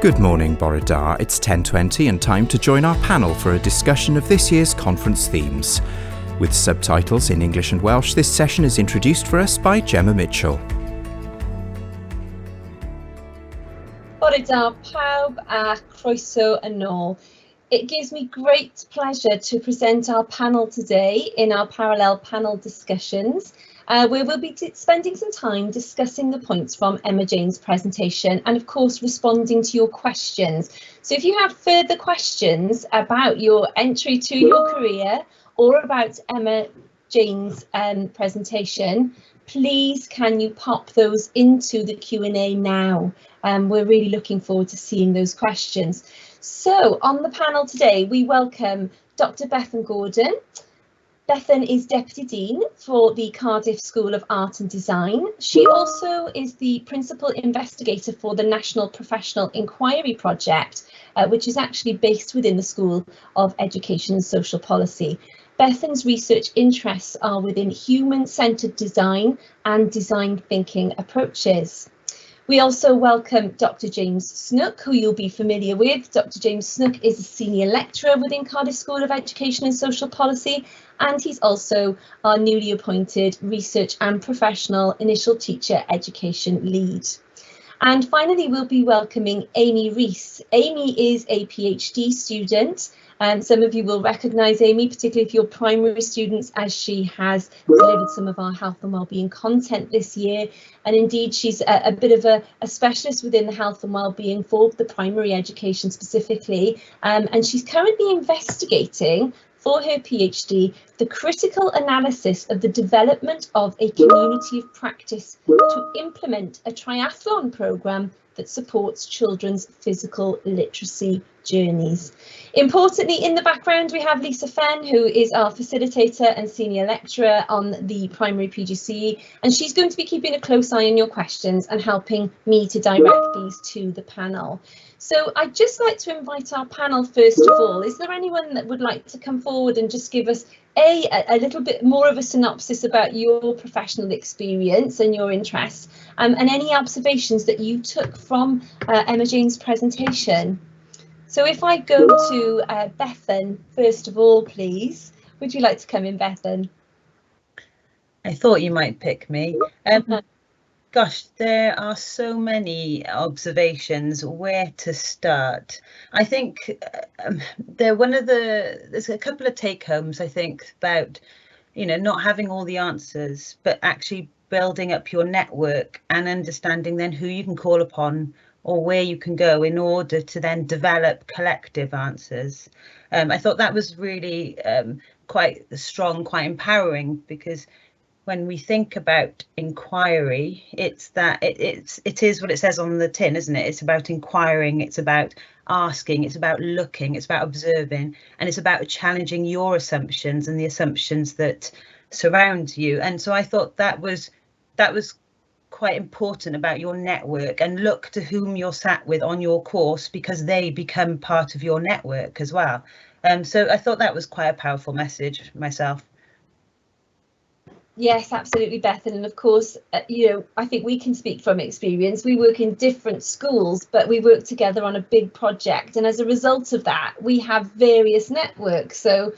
Good morning, Borodar. It's 10:20 and time to join our panel for a discussion of this year's conference themes. With subtitles in English and Welsh, this session is introduced for us by Gemma Mitchell. Borodar pawb a croeso yn ôl. It gives me great pleasure to present our panel today in our parallel panel discussions, where we'll be spending some time discussing the points from Emma Jane's presentation and of course responding to your questions. So if you have further questions about your entry to your career or about Emma Jane's presentation, please can you pop those into the Q&A now? We're really looking forward to seeing those questions. So on the panel today, we welcome Dr. Bethan Gordon. Bethan is Deputy Dean for the Cardiff School of Art and Design. She also is the Principal Investigator for the National Professional Inquiry Project, which is actually based within the School of Education and Social Policy. Bethan's research interests are within human-centred design and design thinking approaches. We also welcome Dr. James Snook, who you'll be familiar with. Dr. James Snook is a senior lecturer within Cardiff School of Education and Social Policy, and he's also our newly appointed Research and Professional Initial Teacher Education Lead. And finally, we'll be welcoming Amy Rees. Amy is a PhD student, and some of you will recognise Amy, particularly if you're primary students, as she has delivered some of our health and wellbeing content this year. And indeed, she's a bit of a specialist within the health and wellbeing for the primary education specifically. And she's currently investigating for her PhD the critical analysis of the development of a community of practice to implement a triathlon programme that supports children's physical literacy journeys. Importantly, in the background, we have Lisa Fenn, who is our facilitator and senior lecturer on the primary PGCE, and she's going to be keeping a close eye on your questions and helping me to direct these to the panel. So I'd just like to invite our panel first of all. Is there anyone that would like to come forward and just give us a little bit more of a synopsis about your professional experience and your interests, and any observations that you took from Emma Jane's presentation? So if I go to Bethan, first of all, please, would you like to come in, Bethan? I thought you might pick me. Gosh, there are so many where to start. I think there's a couple of take homes, I think, about, not having all the answers, but actually building up your network and understanding then who you can call upon or where you can go in order to then develop collective answers. I thought that was really quite strong, quite empowering, because when we think about inquiry, it's that it is what it says on the tin, isn't it? It's about inquiring, it's about asking, it's about looking, it's about observing, and it's about challenging your assumptions and the assumptions that surround you. And so I thought that was quite important about your network, and look to whom you're sat with on your course, because they become part of your network as well. So I thought that was quite a powerful message myself. Yes, absolutely, Bethan. And of course, I think we can speak from experience. We work in different schools, but we work together on a big project. And as a result of that, we have various networks. So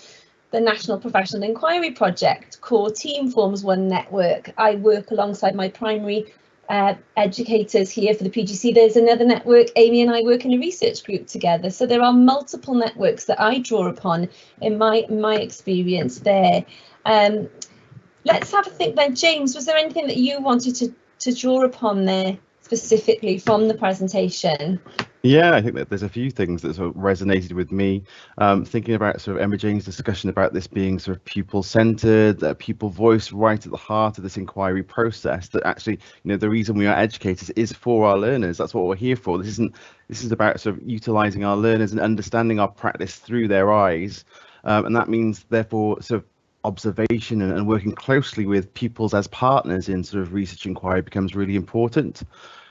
the National Professional Inquiry Project core team forms one network. I work alongside my primary educators here for the PGC. There's another network. Amy and I work in a research group together. So there are multiple networks that I draw upon in my experience there. Let's have a think then. James, was there anything that you wanted to draw upon there specifically from the presentation? Yeah, I think that there's a few things that sort of resonated with me, thinking about sort of Emma Jane's discussion about this being sort of pupil-centred, pupil voice right at the heart of this inquiry process, that actually, the reason we are educators is for our learners. That's what we're here for. This is about sort of utilising our learners and understanding our practice through their eyes. And that means, therefore, sort of observation and working closely with pupils as partners in sort of research inquiry becomes really important.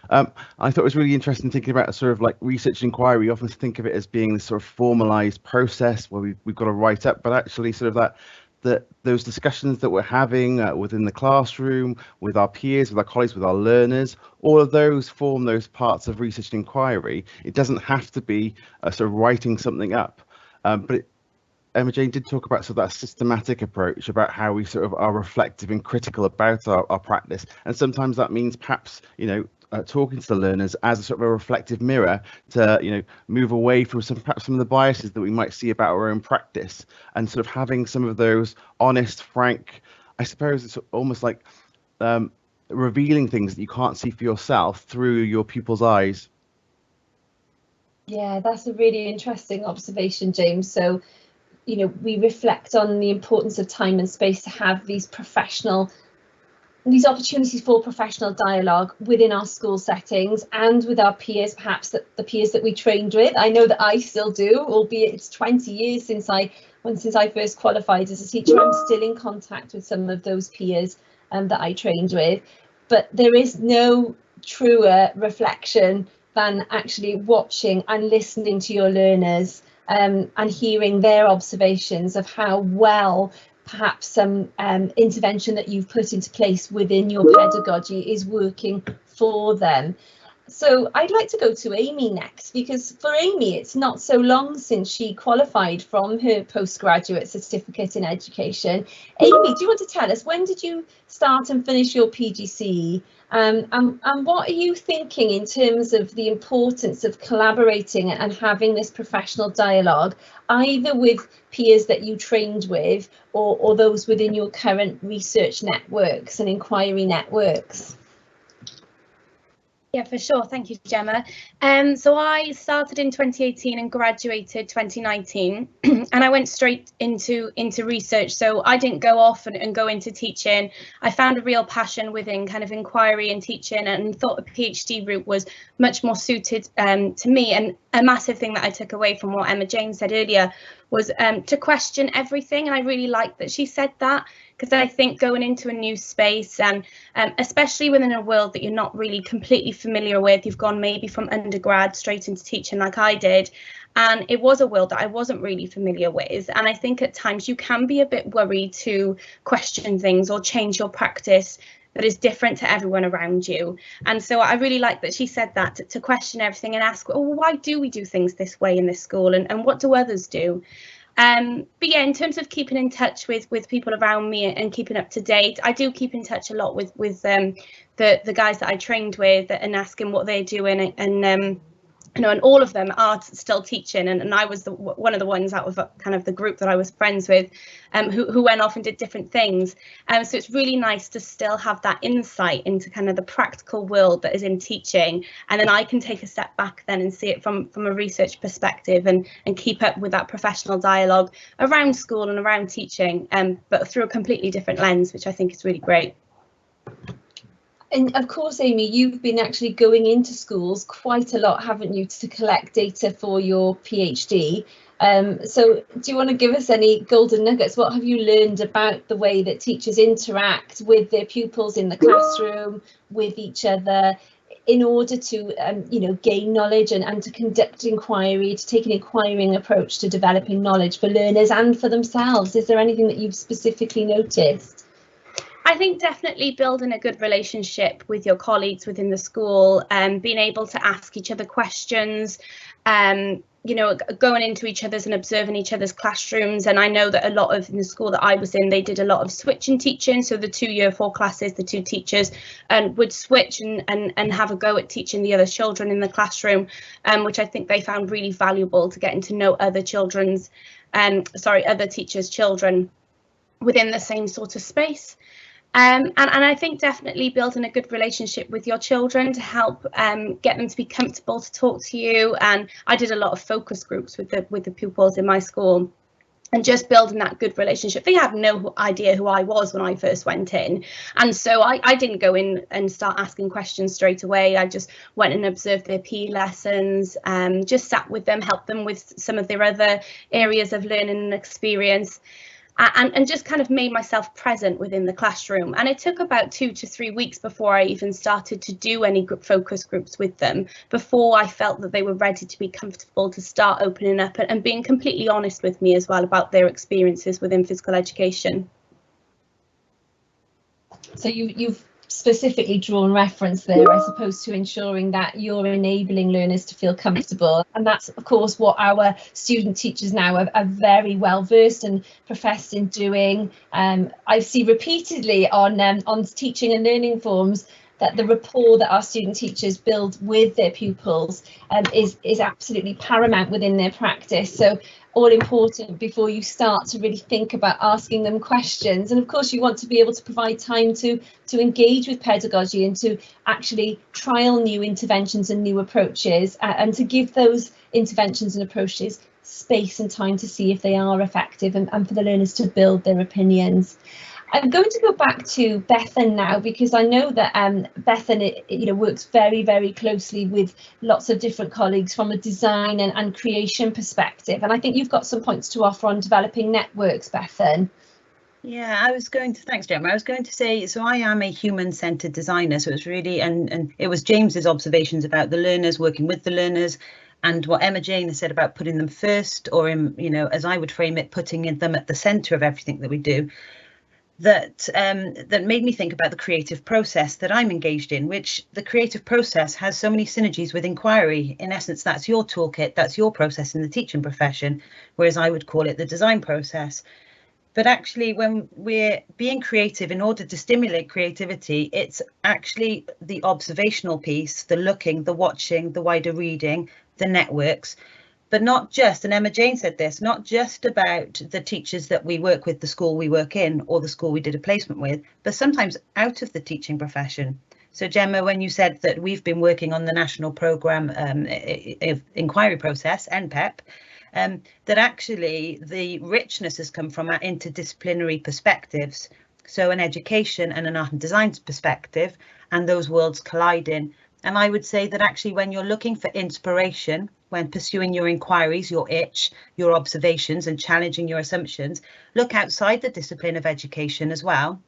I thought it was really interesting thinking about sort of like research inquiry. We often think of it as being this sort of formalized process where we've got to write up, but actually sort of that that those discussions that we're having within the classroom, with our peers, with our colleagues, with our learners, all of those form those parts of research and inquiry. It doesn't have to be sort of writing something up, but Emma Jane did talk about sort of that systematic approach, about how we sort of are reflective and critical about our practice. And sometimes that means perhaps, talking to the learners as a sort of a reflective mirror to, move away from perhaps some of the biases that we might see about our own practice, and sort of having some of those honest, frank, I suppose it's almost like revealing things that you can't see for yourself through your pupils' eyes. Yeah, that's a really interesting observation, James. So, we reflect on the importance of time and space to have these opportunities for professional dialogue within our school settings and with our peers, perhaps the peers that we trained with. I know that I still do, albeit it's 20 years since I first qualified as a teacher. I'm still in contact with some of those peers that I trained with, but there is no truer reflection than actually watching and listening to your learners and hearing their observations of how well perhaps some intervention that you've put into place within your pedagogy is working for them. So I'd like to go to Amy next, because for Amy, it's not so long since she qualified from her postgraduate certificate in education. Amy, do you want to tell us, when did you start and finish your PGCE? And what are you thinking in terms of the importance of collaborating and having this professional dialogue, either with peers that you trained with or those within your current research networks and inquiry networks? Yeah, for sure. Thank you, Gemma. So I started in 2018 and graduated 2019, and I went straight into research. So I didn't go off and go into teaching. I found a real passion within kind of inquiry and teaching, and thought the PhD route was much more suited to me. And a massive thing that I took away from what Emma Jane said earlier was to question everything. And I really liked that she said that, because I think going into a new space, and especially within a world that you're not really completely familiar with, you've gone maybe from undergrad straight into teaching like I did, and it was a world that I wasn't really familiar with. And I think at times you can be a bit worried to question things or change your practice that is different to everyone around you. And so I really like that she said that, to question everything and ask, well, why do we do things this way in this school, and what do others do? But yeah, in terms of keeping in touch with people around me and keeping up to date, I do keep in touch a lot with the guys that I trained with, and asking what they're doing, and and all of them are still teaching, and I was one of the ones out of kind of the group that I was friends with, who went off and did different things. So it's really nice to still have that insight into kind of the practical world that is in teaching, and then I can take a step back then and see it from a research perspective, and keep up with that professional dialogue around school and around teaching, but through a completely different lens, which I think is really great. And of course, Amy, you've been actually going into schools quite a lot, haven't you, to collect data for your PhD. So do you want to give us any golden nuggets? What have you learned about the way that teachers interact with their pupils in the classroom, with each other, in order to gain knowledge and to conduct inquiry, to take an inquiring approach to developing knowledge for learners and for themselves? Is there anything that you've specifically noticed? I think definitely building a good relationship with your colleagues within the school, and being able to ask each other questions, going into each other's and observing each other's classrooms. And I know that a lot of, in the school that I was in, they did a lot of switching teaching. So the 2 year 4 classes, the 2 teachers would switch and have a go at teaching the other children in the classroom, which I think they found really valuable, to getting to know other other teachers' children within the same sort of space. And I think definitely building a good relationship with your children to help get them to be comfortable to talk to you. And I did a lot of focus groups with the pupils in my school, and just building that good relationship. They had no idea who I was when I first went in, and so I didn't go in and start asking questions straight away. I just went and observed their PE lessons, just sat with them, helped them with some of their other areas of learning and experience. and just kind of made myself present within the classroom. And it took about 2 to 3 weeks before I even started to do any focus groups with them, before I felt that they were ready to be comfortable to start opening up and being completely honest with me as well about their experiences within physical education. So you've specifically drawn reference there, I suppose, to ensuring that you're enabling learners to feel comfortable, and that's of course what our student teachers now are very well versed and professed in doing. I see repeatedly on teaching and learning forums that the rapport that our student teachers build with their pupils is absolutely paramount within their practice. So all important before you start to really think about asking them questions. And of course you want to be able to provide time to engage with pedagogy and to actually trial new interventions and new approaches, and to give those interventions and approaches space and time to see if they are effective, and for the learners to build their opinions. I'm going to go back to Bethan now, because I know that Bethan works very, very closely with lots of different colleagues from a design and creation perspective. And I think you've got some points to offer on developing networks, Bethan. Yeah, thanks, Gemma. I was going to say, so I am a human-centered designer, so it's really, and it was James's observations about the learners, working with the learners, and what Emma Jane has said about putting them first, or as I would frame it, putting them at the centre of everything that we do. That made me think about the creative process that I'm engaged in, which the creative process has so many synergies with inquiry. In essence, that's your toolkit, that's your process in the teaching profession, whereas I would call it the design process. But actually, when we're being creative, in order to stimulate creativity, it's actually the observational piece, the looking, the watching, the wider reading, the networks. But not just, and Emma Jane said this, not just about the teachers that we work with, the school we work in, or the school we did a placement with, but sometimes out of the teaching profession. So Gemma, when you said that we've been working on the national programme inquiry process, NPEP, that actually the richness has come from our interdisciplinary perspectives. So an education and an art and design perspective, and those worlds colliding. And I would say that actually when you're looking for inspiration, when pursuing your inquiries, your itch, your observations and challenging your assumptions, look outside the discipline of education as well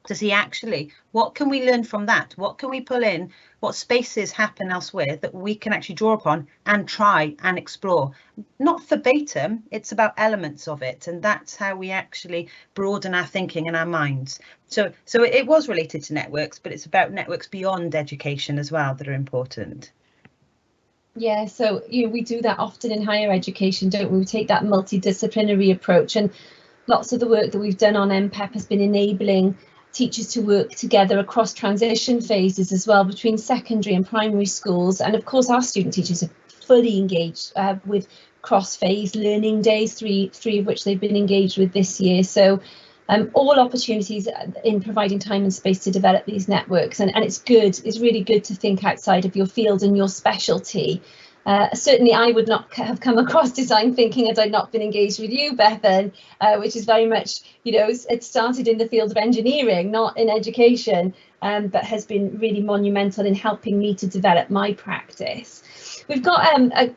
to see actually what can we learn from that? What can we pull in? What spaces happen elsewhere that we can actually draw upon and try and explore? Not verbatim, it's about elements of it. And that's how we actually broaden our thinking and our minds. So it was related to networks, but it's about networks beyond education as well that are important. Yeah, so we do that often in higher education, don't we? We take that multidisciplinary approach, and lots of the work that we've done on NPEP has been enabling teachers to work together across transition phases as well between secondary and primary schools. And of course our student teachers are fully engaged with cross-phase learning days, three of which they've been engaged with this year. So all opportunities in providing time and space to develop these networks, and it's really good to think outside of your field and your specialty. Certainly I would not have come across design thinking had I not been engaged with you, Bethan, which is very much, it started in the field of engineering, not in education, but has been really monumental in helping me to develop my practice. We've got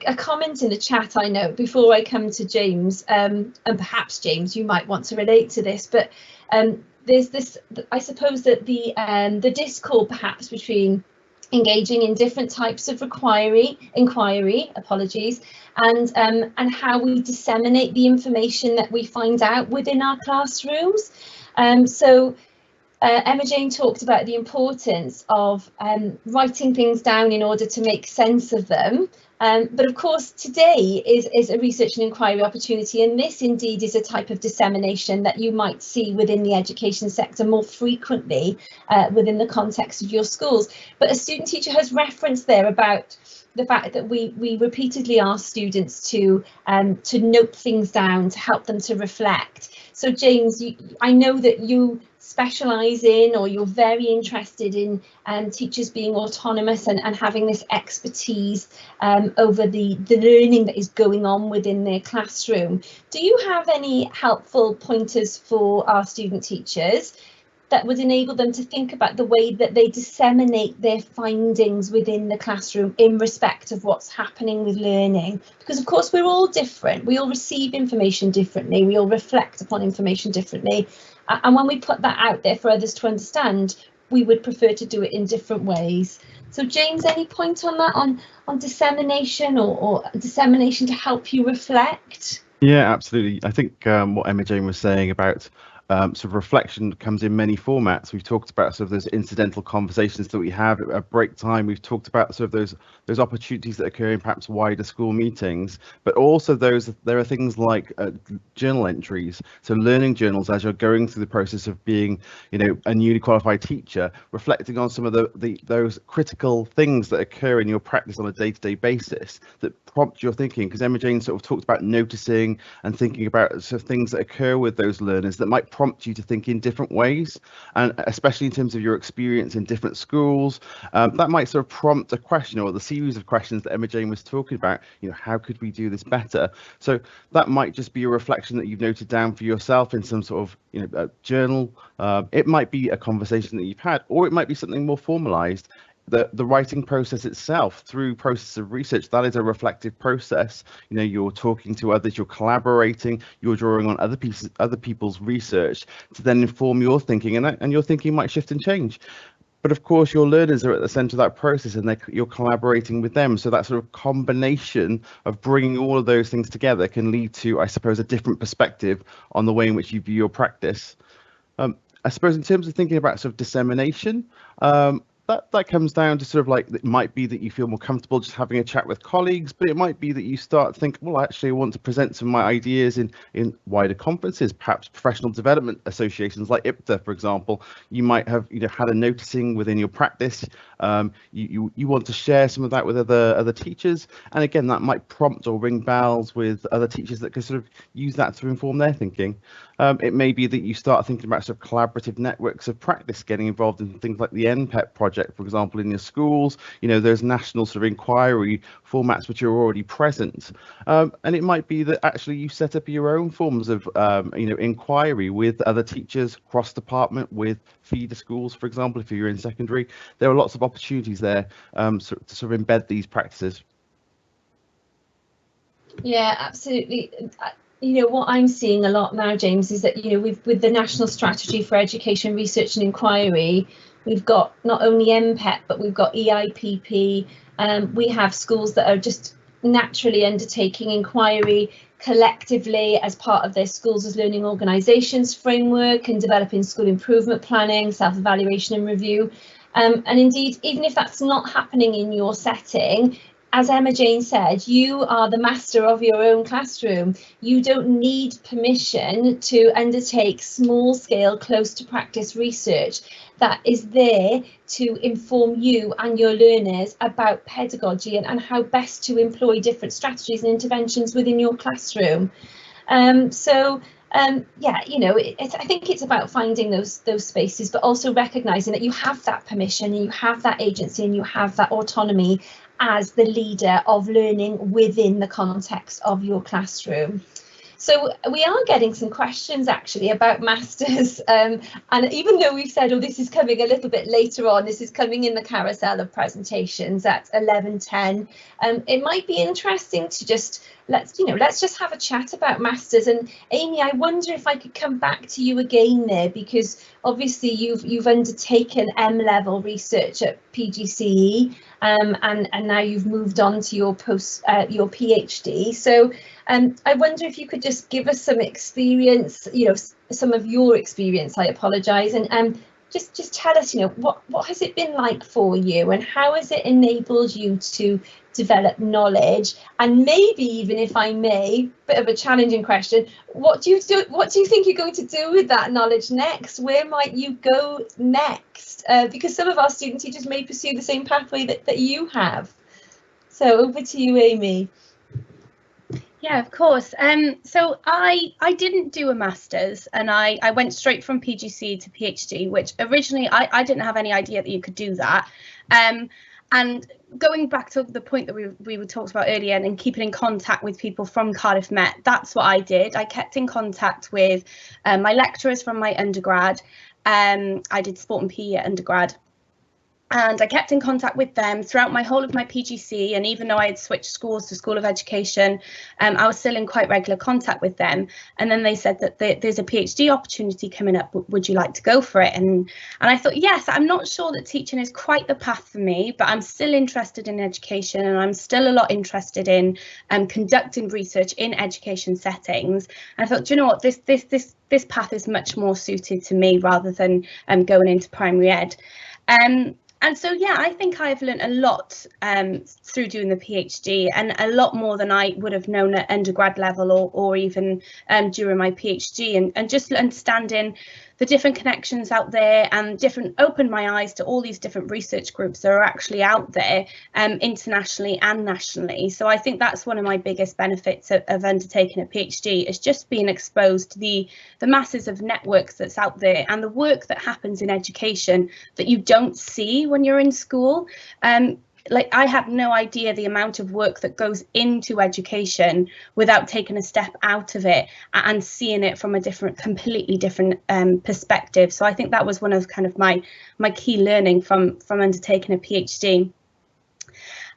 a comment in the chat, I know, before I come to James, and perhaps James, you might want to relate to this, but there's this, I suppose that the discord perhaps between engaging in different types of inquiry, and how we disseminate the information that we find out within our classrooms. Emma Jane talked about the importance of writing things down in order to make sense of them. But of course, today is a research and inquiry opportunity, and this indeed is a type of dissemination that you might see within the education sector more frequently within the context of your schools. But a student teacher has referenced there about the fact that we repeatedly ask students to note things down, to help them to reflect. So James, I know that you specialise in, or you're very interested in teachers being autonomous and having this expertise over the learning that is going on within their classroom. Do you have any helpful pointers for our student teachers that would enable them to think about the way that they disseminate their findings within the classroom in respect of what's happening with learning. Because of course we're all different, we all receive information differently, we all reflect upon information differently, and when we put that out there for others to understand, we would prefer to do it in different ways. So James, any point on that, on dissemination or dissemination to help you reflect? Yeah, absolutely. I think what Emma Jane was saying about sort of reflection comes in many formats. We've talked about sort of those incidental conversations that we have at break time. We've talked about sort of those opportunities that occur in perhaps wider school meetings, but also there are things like journal entries. So learning journals as you're going through the process of being, you know, a newly qualified teacher, reflecting on some of those critical things that occur in your practice on a day-to-day basis that prompt your thinking. Because Emma Jane sort of talked about noticing and thinking about sort of things that occur with those learners that might prompt you to think in different ways, and especially in terms of your experience in different schools, that might sort of prompt a question or the series of questions that Emma Jane was talking about. You know, how could we do this better? So that might just be a reflection that you've noted down for yourself in some sort of, you know, journal. It might be a conversation that you've had, or it might be something more formalized. The writing process itself, through process of research, that is a reflective process. You know, you're talking to others, you're collaborating, you're drawing on other people's research to then inform your thinking, and your thinking might shift and change. But of course, your learners are at the centre of that process, and you're collaborating with them. So that sort of combination of bringing all of those things together can lead to, I suppose, a different perspective on the way in which you view your practice. I suppose in terms of thinking about sort of dissemination, that comes down to sort of like, it might be that you feel more comfortable just having a chat with colleagues, but it might be that you start thinking, well, actually I want to present some of my ideas in wider conferences, perhaps professional development associations like ITE, for example. You might have, you know, had a noticing within your practice. You want to share some of that with other teachers, and again, that might prompt or ring bells with other teachers that can sort of use that to inform their thinking. It may be that you start thinking about sort of collaborative networks of practice, getting involved in things like the NPEP project, for example, in your schools. You know, there's national sort of inquiry formats which are already present, and it might be that actually you set up your own forms of you know, inquiry with other teachers, cross department, with feeder schools, for example. If you're in secondary, there are lots of opportunities there to sort of embed these practices. Yeah, absolutely. You know, what I'm seeing a lot now, James, is that, you know, with the National Strategy for Education, Research and Inquiry, we've got not only NPEP, but we've got EIPP. We have schools that are just naturally undertaking inquiry collectively as part of their schools as learning organisations framework, and developing school improvement planning, self-evaluation and review. And indeed, even if that's not happening in your setting, as Emma Jane said, you are the master of your own classroom. You don't need permission to undertake small-scale, close-to-practice research that is there to inform you and your learners about pedagogy and how best to employ different strategies and interventions within your classroom. Yeah, you know, I think it's about finding those spaces, but also recognising that you have that permission, and you have that agency, and you have that autonomy as the leader of learning within the context of your classroom. So we are getting some questions actually about masters, and even though we've said, oh, this is coming a little bit later on, this is coming in the carousel of presentations at 11:10. It might be interesting to just let's just have a chat about masters. And Amy, I wonder if I could come back to you again there, because obviously you've undertaken M-level research at PGCE, and now you've moved on to your your PhD. So I wonder if you could just give us some experience, you know, some of your experience, I apologise, and just tell us, you know, what has it been like for you, and how has it enabled you to develop knowledge? And maybe even, if I may, bit of a challenging question, what do you think you're going to do with that knowledge next? Where might you go next? Because some of our student teachers may pursue the same pathway that you have. So over to you, Amy. Yeah, of course. So I didn't do a master's, and I went straight from PGC to PhD, which originally I didn't have any idea that you could do that. And going back to the point that we were talked about earlier, and keeping in contact with people from Cardiff Met, that's what I did. I kept in contact with my lecturers from my undergrad, I did sport and PE at undergrad. And I kept in contact with them throughout my whole of my PGC, and even though I had switched schools to School of Education, I was still in quite regular contact with them. And then they said that there's a PhD opportunity coming up. Would you like to go for it? And I thought, yes, I'm not sure that teaching is quite the path for me, but I'm still interested in education, and I'm still a lot interested in conducting research in education settings. And I thought, do you know what, this path is much more suited to me rather than going into primary ed. And so, yeah, I think I've learned a lot through doing the PhD, and a lot more than I would have known at undergrad level or even during my PhD, and just understanding the different connections out there and opened my eyes to all these different research groups that are actually out there internationally and nationally. So I think that's one of my biggest benefits of undertaking a PhD, is just being exposed to the masses of networks that's out there and the work that happens in education that you don't see when you're in school. Like, I had no idea the amount of work that goes into education without taking a step out of it and seeing it from a completely different perspective. So I think that was one of kind of my key learning from undertaking a PhD.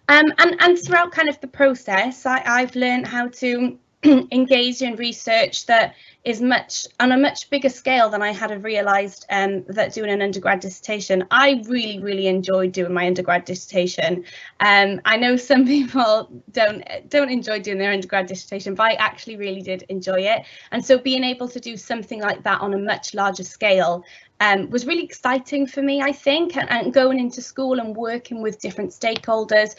And throughout kind of the process, I've learned how to engage in research that is on a much bigger scale than I had realised that doing an undergrad dissertation. I really enjoyed doing my undergrad dissertation. I know some people don't enjoy doing their undergrad dissertation, but I actually really did enjoy it. And so being able to do something like that on a much larger scale was really exciting for me, I think, and going into school and working with different stakeholders.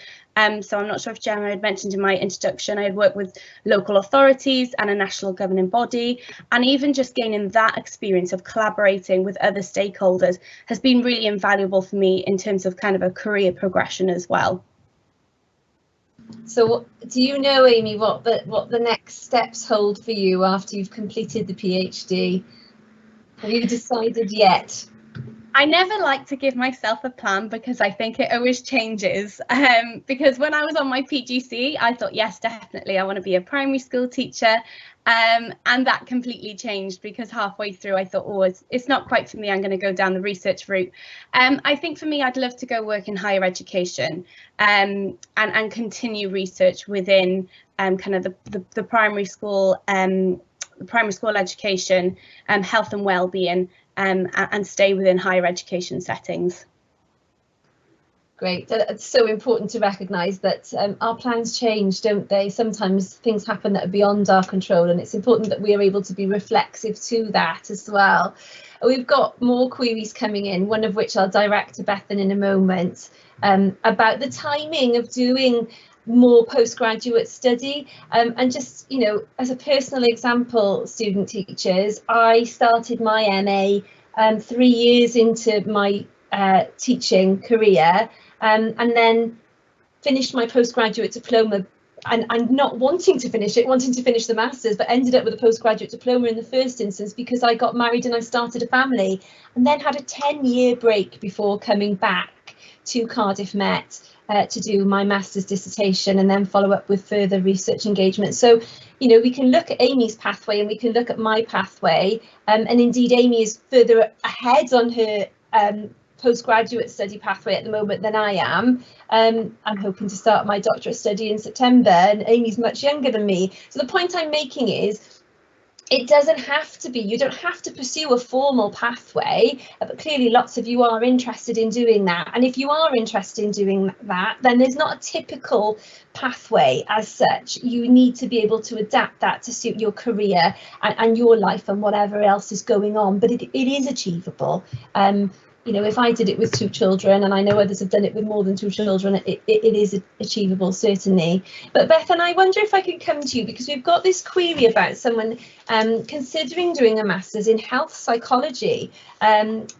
So I'm not sure if Gemma had mentioned in my introduction, I had worked with local authorities and a national governing body, and even just gaining that experience of collaborating with other stakeholders has been really invaluable for me in terms of kind of a career progression as well. So do you know, Amy, what the next steps hold for you after you've completed the PhD? Have you decided yet? I never like to give myself a plan because I think it always changes. Because when I was on my PGC, I thought, yes, definitely, I want to be a primary school teacher. And that completely changed because halfway through I thought, oh, it's not quite for me, I'm going to go down the research route. I think for me, I'd love to go work in higher education and continue research within kind of the primary school education, health and well-being, and stay within higher education settings. Great. It's so important to recognise that our plans change, don't they? Sometimes things happen that are beyond our control, and it's important that we are able to be reflexive to that as well. We've got more queries coming in, one of which I'll direct to Bethan in a moment, about the timing of doing more postgraduate study, and just, you know, as a personal example, student teachers, I started my MA 3 years into my teaching career, and then finished my postgraduate diploma, and not wanting to finish it, wanting to finish the masters, but ended up with a postgraduate diploma in the first instance because I got married and I started a family, and then had a 10-year break before coming back to Cardiff Met to do my master's dissertation and then follow up with further research engagement. So, you know, we can look at Amy's pathway and we can look at my pathway, and indeed Amy is further ahead on her postgraduate study pathway at the moment than I am. I'm hoping to start my doctorate study in September, and Amy's much younger than me. So the point I'm making is, it doesn't have to be, you don't have to pursue a formal pathway, but clearly lots of you are interested in doing that. And if you are interested in doing that, then there's not a typical pathway as such. You need to be able to adapt that to suit your career and your life and whatever else is going on, but it is achievable. You know, if I did it with 2 children, and I know others have done it with more than 2 children, it is achievable, certainly. But Beth, and I wonder if I could come to you, because we've got this query about someone considering doing a master's in health psychology, and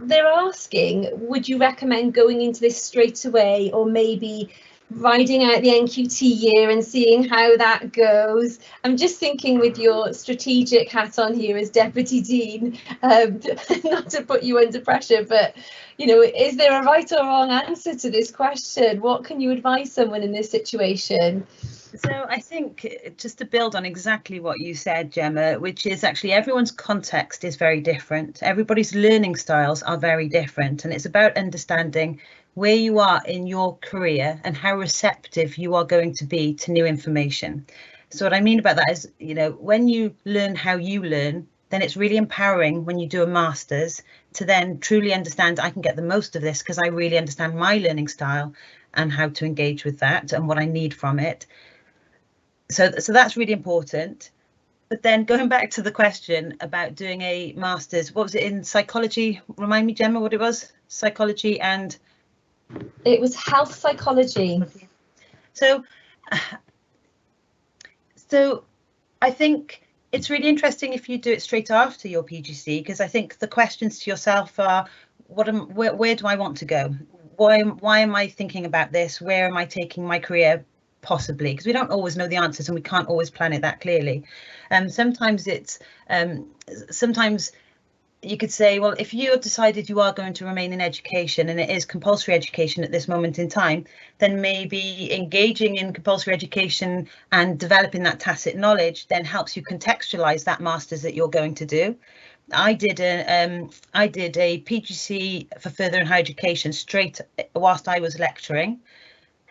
they're asking, would you recommend going into this straight away, or maybe riding out the NQT year and seeing how that goes? I'm just thinking, with your strategic hat on here as Deputy Dean, not to put you under pressure, but, you know, is there a right or wrong answer to this question? What can you advise someone in this situation? So I think just to build on exactly what you said, Gemma, which is actually everyone's context is very different. Everybody's learning styles are very different, and it's about understanding where you are in your career and how receptive you are going to be to new information. So what I mean about that is, you know, when you learn how you learn, then it's really empowering when you do a master's to then truly understand I can get the most of this because I really understand my learning style and how to engage with that and what I need from it. So that's really important. But then going back to the question about doing a master's, what was it in psychology? Remind me, Gemma, what it was? Psychology and... It was health psychology. So I think it's really interesting if you do it straight after your PGC, because I think the questions to yourself are, where do I want to go? Why am I thinking about this? Where am I taking my career? Possibly, because we don't always know the answers and we can't always plan it that clearly. Sometimes it's sometimes you could say, well, if you have decided you are going to remain in education and it is compulsory education at this moment in time, then maybe engaging in compulsory education and developing that tacit knowledge then helps you contextualize that master's that you're going to do. I did a PGC for further and higher education straight whilst I was lecturing.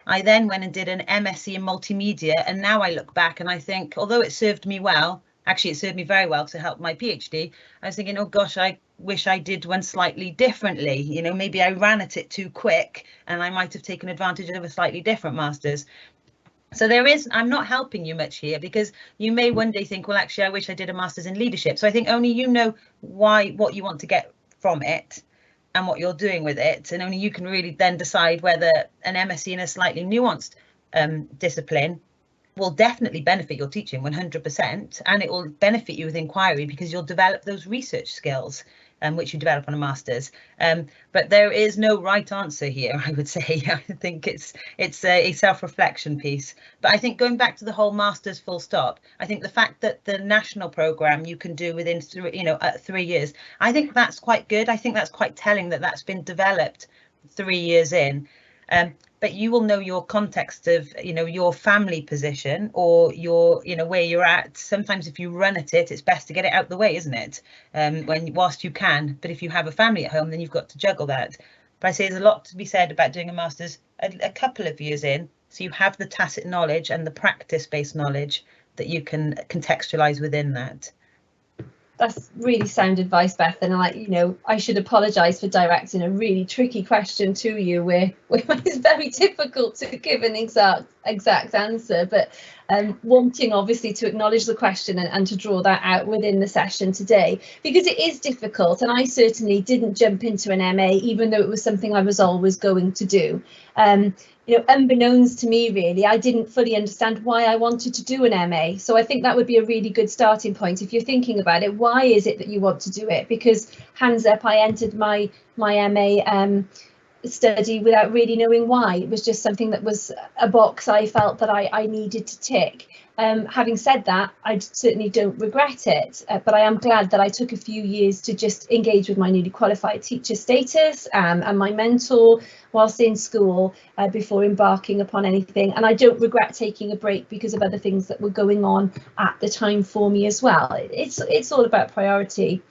I then went and did an MSc in multimedia, and now I look back and I think, although it served me well, actually it served me very well to help my PhD, I was thinking, oh gosh, I wish I did one slightly differently. You know, maybe I ran at it too quick and I might have taken advantage of a slightly different master's. So I'm not helping you much here, because you may one day think, well, actually, I wish I did a master's in leadership. So I think only you know what you want to get from it and what you're doing with it, and only you can really then decide whether an MSc in a slightly nuanced discipline will definitely benefit your teaching 100%, and it will benefit you with inquiry because you'll develop those research skills which you develop on a master's. But there is no right answer here, I would say. I think it's a self-reflection piece. But I think going back to the whole master's full stop, I think the fact that the national programme you can do within 3 years, I think that's quite good. I think that's quite telling that that's been developed 3 years in. But you will know your context of, your family position or your, where you're at. Sometimes if you run at it, it's best to get it out the way, isn't it? Whilst you can. But if you have a family at home, then you've got to juggle that. But I say there's a lot to be said about doing a master's a couple of years in, so you have the tacit knowledge and the practice-based knowledge that you can contextualise within that. That's really sound advice, Beth, and I should apologise for directing a really tricky question to you where it's very difficult to give an exact answer, but wanting obviously to acknowledge the question and to draw that out within the session today, because it is difficult, and I certainly didn't jump into an MA even though it was something I was always going to do. Unbeknownst to me, really, I didn't fully understand why I wanted to do an MA. So I think that would be a really good starting point. If you're thinking about it, why is it that you want to do it? Because hands up, I entered my MA study without really knowing why. It was just something that was a box I felt that I needed to tick. Having said that, I certainly don't regret it, but I am glad that I took a few years to just engage with my newly qualified teacher status and my mentor whilst in school before embarking upon anything. And I don't regret taking a break because of other things that were going on at the time for me as well. It's all about priority.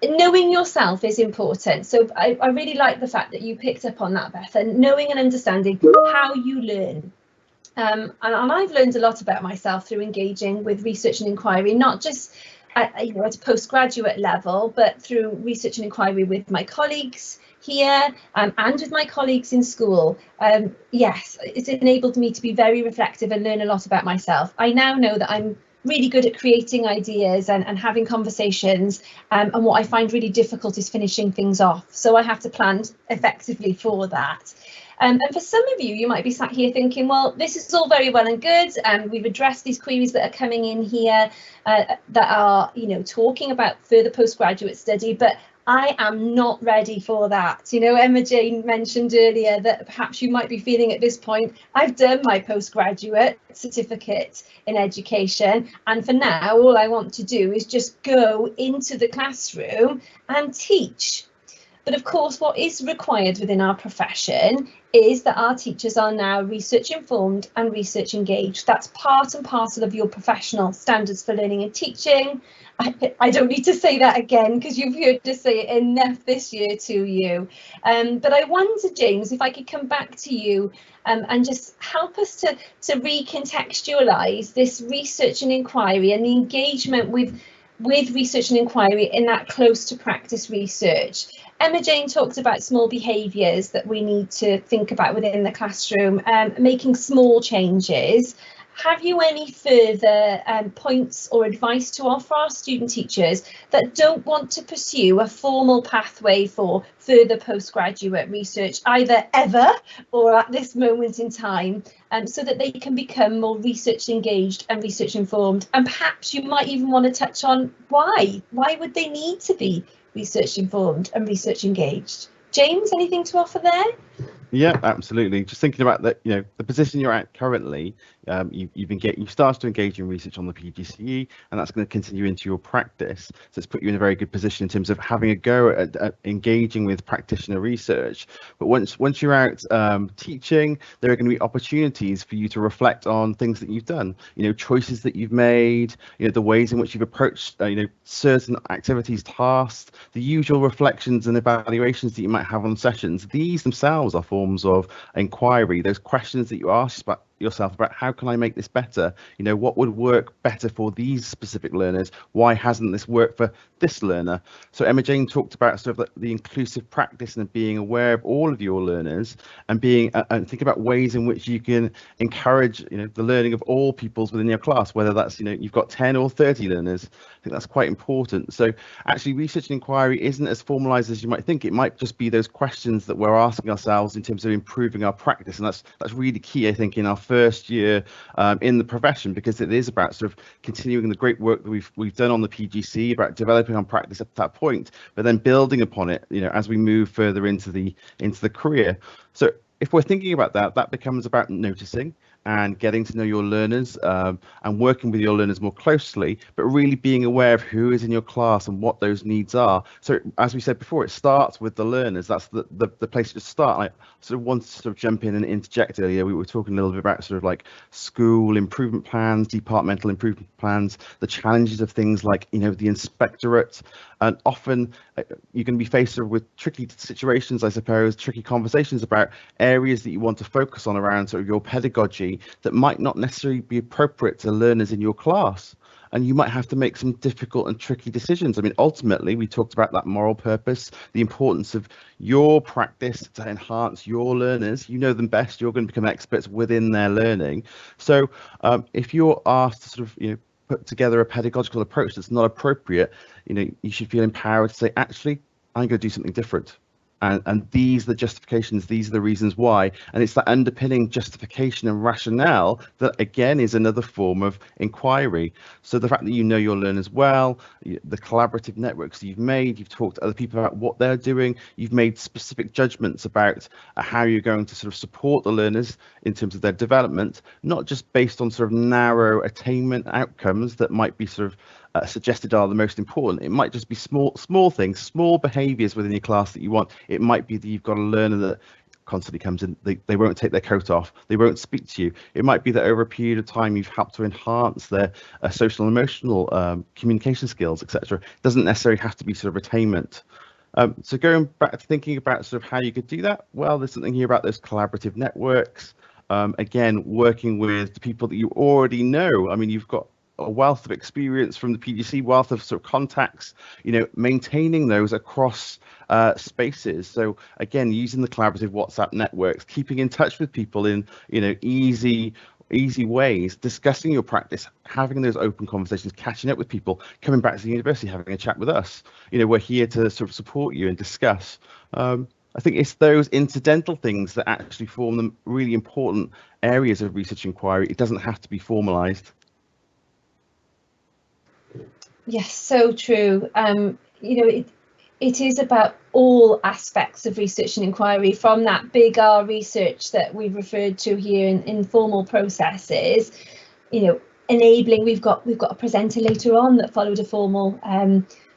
Knowing yourself is important. So I really like the fact that you picked up on that, Beth, and knowing and understanding how you learn. And I've learned a lot about myself through engaging with research and inquiry, not just at a postgraduate level, but through research and inquiry with my colleagues here and with my colleagues in school. Yes, it's enabled me to be very reflective and learn a lot about myself. I now know that I'm really good at creating ideas and having conversations, and what I find really difficult is finishing things off. So I have to plan effectively for that. And for some of you, you might be sat here thinking, well, this is all very well and good, and we've addressed these queries that are coming in here that are, talking about further postgraduate study, but I am not ready for that. Emma Jane mentioned earlier that perhaps you might be feeling at this point, I've done my postgraduate certificate in education, and for now, all I want to do is just go into the classroom and teach. But of course, what is required within our profession is that our teachers are now research informed and research engaged. That's part and parcel of your professional standards for learning and teaching. I don't need to say that again because you've heard us say it enough this year to you. But I wonder, James, if I could come back to you and just help us to recontextualise this research and inquiry and the engagement with research and inquiry in that close to practice research. Emma Jane talked about small behaviours that we need to think about within the classroom, making small changes. Have you any further points or advice to offer our student teachers that don't want to pursue a formal pathway for further postgraduate research, either ever or at this moment in time, so that they can become more research engaged and research informed? And perhaps you might even want to touch on why. Why would they need to be research informed and research engaged? James, anything to offer there? Yeah, absolutely. Just thinking about that, the position you're at currently, you've started to engage in research on the PGCE, and that's going to continue into your practice. So it's put you in a very good position in terms of having a go at engaging with practitioner research. But once you're out teaching, there are going to be opportunities for you to reflect on things that you've done, choices that you've made, the ways in which you've approached, certain activities, tasks, the usual reflections and evaluations that you might have on sessions. These themselves are forms of inquiry, those questions that you ask yourself about how can I make this better, what would work better for these specific learners, why hasn't this worked for this learner. So Emma Jane talked about sort of the inclusive practice and being aware of all of your learners and think about ways in which you can encourage the learning of all pupils within your class, whether that's you've got 10 or 30 learners. I think that's quite important. So actually research and inquiry isn't as formalized as you might think. It might just be those questions that we're asking ourselves in terms of improving our practice, and that's really key, I think, in our first year in the profession, because it is about sort of continuing the great work that we've done on the PGC, about developing our practice at that point, but then building upon it, as we move further into the career. So if we're thinking about that becomes about noticing and getting to know your learners and working with your learners more closely, but really being aware of who is in your class and what those needs are. So as we said before, it starts with the learners. That's the place to start. I sort of wanted to sort of jump in and interject earlier. We were talking a little bit about sort of like school improvement plans, departmental improvement plans, the challenges of things like, the inspectorate. And often you're going to be faced with tricky situations, I suppose, tricky conversations about areas that you want to focus on around sort of your pedagogy that might not necessarily be appropriate to learners in your class. And you might have to make some difficult and tricky decisions. I mean, ultimately, we talked about that moral purpose, the importance of your practice to enhance your learners. You know them best. You're going to become experts within their learning. So if you're asked to sort of, put together a pedagogical approach that's not appropriate, you should feel empowered to say, actually, I'm going to do something different. And these are the justifications, these are the reasons why. And it's that underpinning justification and rationale that, again, is another form of inquiry. So the fact that you know your learners well, the collaborative networks you've made, you've talked to other people about what they're doing, you've made specific judgments about how you're going to sort of support the learners in terms of their development, not just based on sort of narrow attainment outcomes that might be sort of suggested are the most important. It might just be small things, small behaviours within your class that you want. It might be that you've got a learner that constantly comes in, they won't take their coat off, they won't speak to you. It might be that over a period of time you've helped to enhance their social and emotional communication skills, etc. It doesn't necessarily have to be sort of attainment. So going back to thinking about sort of how you could do that, well, there's something here about those collaborative networks. Again, working with the people that you already know. I mean, you've got a wealth of experience from the PGC, wealth of sort of contacts, maintaining those across spaces. So again, using the collaborative WhatsApp networks, keeping in touch with people in, easy ways, discussing your practice, having those open conversations, catching up with people, coming back to the university, having a chat with us. We're here to sort of support you and discuss. I think it's those incidental things that actually form the really important areas of research inquiry. It doesn't have to be formalised. Yes, so true. It is about all aspects of research and inquiry, from that big R research that we've referred to here in formal processes, enabling. We've got a presenter later on that followed a formal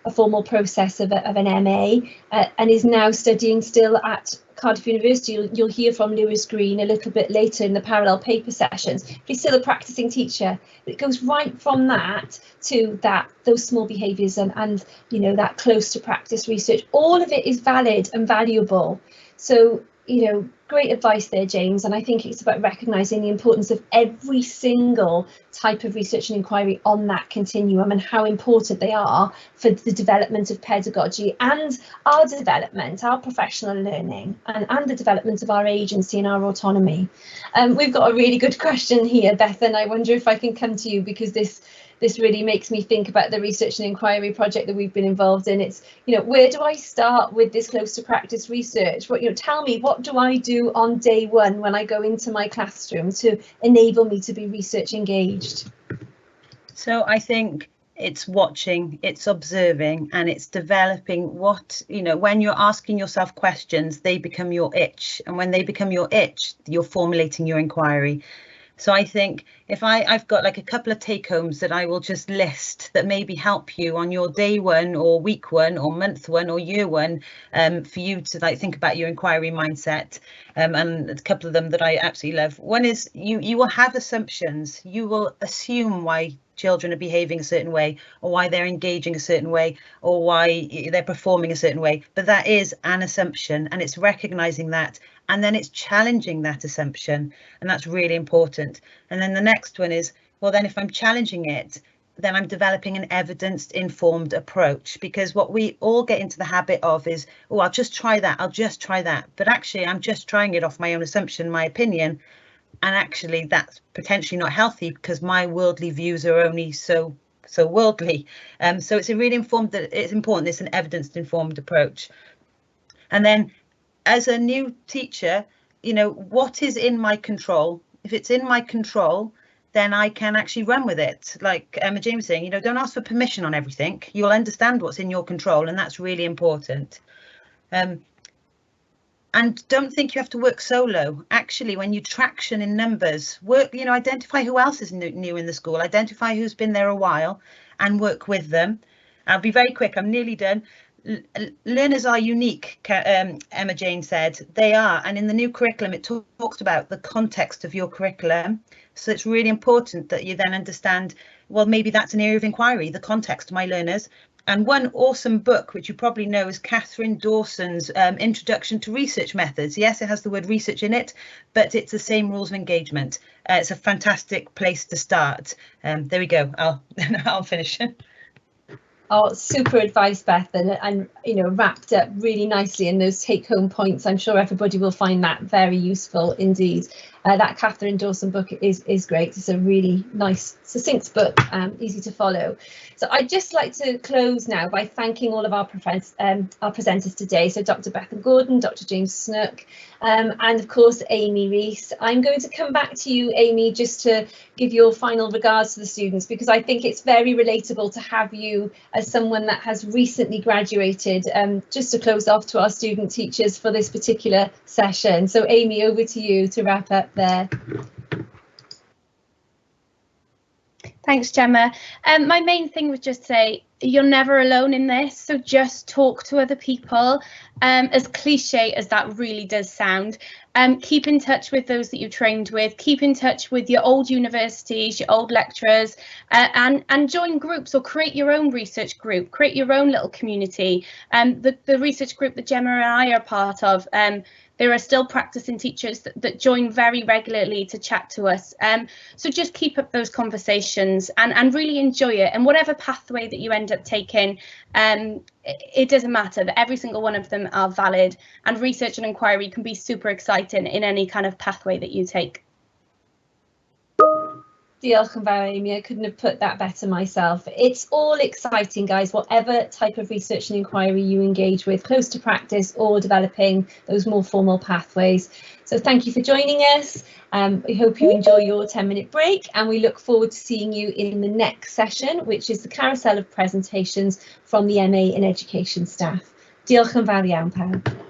a formal process of an MA and is now studying still at Cardiff University. You'll hear from Lewis Green a little bit later in the parallel paper sessions. But he's still a practicing teacher. It goes right from that to those small behaviours and you know, that close to practice research. All of it is valid and valuable. So, you know, great advice there, James. And I think it's about recognising the importance of every single type of research and inquiry on that continuum and how important they are for the development of pedagogy and our development, our professional learning, and the development of our agency and our autonomy. We've got a really good question here, Beth, and I wonder if I can come to you, because this really makes me think about the research and inquiry project that we've been involved in. It's, you know, where do I start with this close to practice research? What, you know, tell me, what do I do on day one when I go into my classroom to enable me to be research engaged? So I think it's watching, it's observing, and it's developing what, you know, when you're asking yourself questions, they become your itch. And when they become your itch, you're formulating your inquiry. So I think if I've got like a couple of take homes that I will just list that maybe help you on your day one or week one or month one or year one, for you to like think about your inquiry mindset. And a couple of them that I absolutely love. One is you will have assumptions. You will assume why children are behaving a certain way, or why they're engaging a certain way, or why they're performing a certain way. But that is an assumption, and it's recognizing that, and then it's challenging that assumption, and that's really important. And then the next one is, well, then if I'm challenging it, then I'm developing an evidence-informed approach, because what we all get into the habit of is, oh, I'll just try that, I'll just try that. But actually, I'm just trying it off my own assumption, my opinion. And actually, that's potentially not healthy, because my worldly views are only so worldly. So it's really important. It's an evidence-informed approach. And then, as a new teacher, you know, what is in my control? If it's in my control, then I can actually run with it. Like Emma James saying, you know, don't ask for permission on everything. You'll understand what's in your control, and that's really important. And don't think you have to work solo. Actually, when you traction in numbers, work, you know, identify who else is new in the school, identify who's been there a while, and work with them. I'll be very quick, I'm nearly done. Learners are unique, Emma Jane said. They are, and in the new curriculum it talks about the context of your curriculum. So it's really important that you then understand, well, maybe that's an area of inquiry, the context of my learners. And one awesome book, which you probably know, is Catherine Dawson's Introduction to Research Methods. Yes, it has the word research in it, but it's the same rules of engagement. It's a fantastic place to start. There we go. I'll finish. Oh, super advice, Beth, and you know, wrapped up really nicely in those take-home points. I'm sure everybody will find that very useful indeed. That Catherine Dawson book is great. It's a really nice, succinct book, easy to follow. So I'd just like to close now by thanking all of our presenters today. So Dr. Bethan Gordon, Dr. James Snook, and of course Amy Rees. I'm going to come back to you, Amy, just to give your final regards to the students, because I think it's very relatable to have you as someone that has recently graduated, just to close off to our student teachers for this particular session. So Amy, over to you to wrap up there. Thanks, Gemma. My main thing was just to say, you're never alone in this, so just talk to other people. As cliche as that really does sound, keep in touch with those that you trained with, keep in touch with your old universities, your old lecturers, and join groups or create your own research group, create your own little community. The research group that Gemma and I are part of, there are still practicing teachers that join very regularly to chat to us. So just keep up those conversations and really enjoy it. And whatever pathway that you end up taking, it doesn't matter, that every single one of them are valid, and research and inquiry can be super exciting in any kind of pathway that you take. Diolch yn fawr, Amy. I couldn't have put that better myself. It's all exciting, guys, whatever type of research and inquiry you engage with, close to practice or developing those more formal pathways. So thank you for joining us. We hope you enjoy your 10-minute break, and we look forward to seeing you in the next session, which is the carousel of presentations from the MA in Education staff. Diolch yn fawr iawn, pawb.